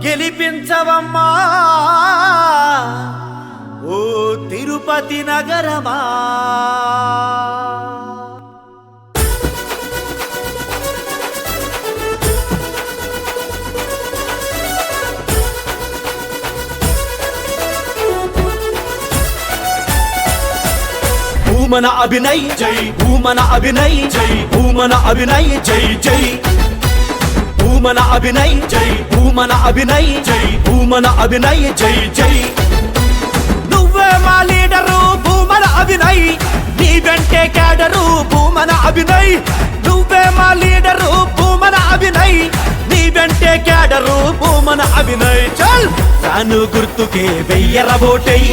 గెలిపించవమ్మా ఓ తిరుపతి నగరమా. భూమన అభినయ్ జై, భూమన అభినయ్ జై, భూమన అభినయ్ జై జై. భూమన అభినయ్ జై, భూమన అభినయ్ జై, భూమన అభినయ్ జై జై. నువ్వే మా లీడరు భూమన అభినయ్, నీ వెంటే క్యాడరు భూమన అభినయ్. నువ్వే మా లీడరు భూమన అభినయ్, నీ వెంటే క్యాడరు భూమన అభినయ్. చల్ ఫ్యాను గుర్తుకే వెయ్యర ఓటై,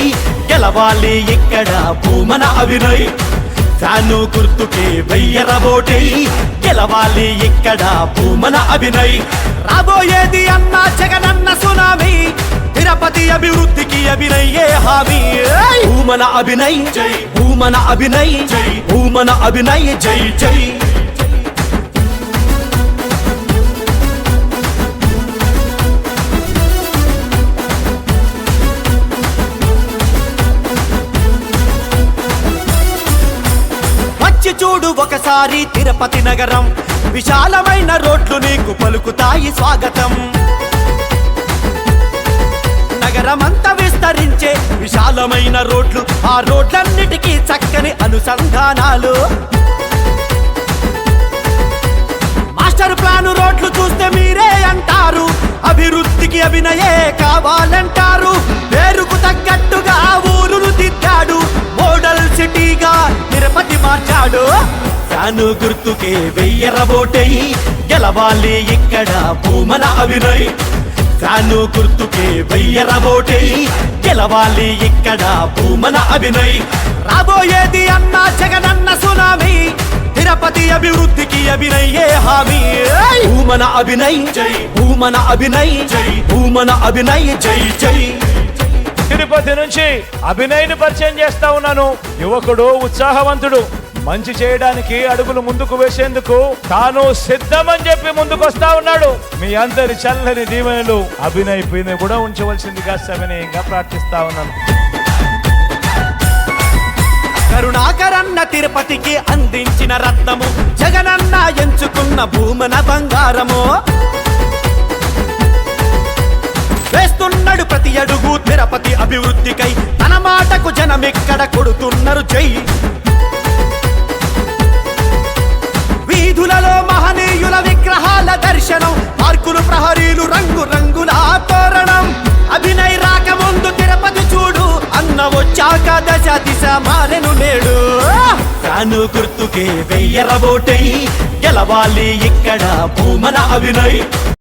గెలవాలి ఇక్కడ భూమన అభినయ్. ఫ్యాను గుర్తుకే వెయ్యర ఓటై, గెలవాలి ఇక్కడ భూమన అభినయ్. రాబోయేది అన్న జగనన్న సునామీ, తిరుపతి అభివృద్ధికి అభినయే హామీ. భూమన అభినయ్ జై, భూమన అభినయ్ జై, భూమన అభినయ్ జై జై. చూడు ఒకసారి తిరుపతి నగరం, విశాలమైన రోడ్లు నీకు పలుకుతాయి స్వాగతం. నగరమంతా విస్తరించే విశాలమైన రోడ్లు, ఆ రోడ్లన్నిటికీ చక్కని అనుసంధానాలు. మాస్టర్ ప్లాను రోడ్లు చూస్తే మీరే అంటారు, అభివృద్ధికి అభినయే కావాలంటారు. పేరుకు తగ్గట్టుగా ఊరును దిద్దాడు, మోడల్ సిటీగా తిరుపతి మార్చాడు. ఫ్యాను గుర్తుకే వెయ్యర ఓటై, గెలవాలి ఇక్కడ భూమన అభినయ్. ఫ్యాను గుర్తుకే వెయ్యర ఓటై, గెలవాలి ఇక్కడ భూమన అభినయ్. రాబోయేది అన్న జగనన్న సునామీ, తిరుపతి అభివృద్ధికి అభినయే హామీ. భూమన అభినయ్ జై, భూమన అభినయ్ జై, భూమన అభినయ్ జై జై. తిరుపతి నుంచి అభినయ్ని పరిచయం చేస్తా ఉన్నాను. యువకుడు, ఉత్సాహవంతుడు, మంచి చేయడానికి అడుగులు ముందుకు వేసేందుకు తాను సిద్ధమని చెప్పి ముందుకు వస్తా ఉన్నాడు. మీ అందరి చల్లని దీవెనలు అభినయ్ పైన కూడా ఉంచవలసిందిగా సవినయంగా ప్రార్థిస్తా ఉన్నాను. కరుణాకరన్న తిరుపతికి అందించిన రత్నము, జగనన్న ఎంచుకున్న భూమన బంగారము. వేస్తున్నాడు ప్రతి అడుగు తిరుపతి అభివృద్ధికై, తన మాటకు జనమెక్కడ కొడుతున్నారు జై. వీధులలో మహనీయుల విగ్రహాల దర్శనం, పార్కులు ప్రహరీలు రంగు రంగుల తోరణం. అభినయ్ రాకముందు తిరుపతి చూడు, అన్న వచ్చాక దశ దిశ మారెను నేడు. ఫ్యాను గుర్తుకే వెయ్యర ఓటై, గెలవాలి ఇక్కడ భూమన అభినయ్.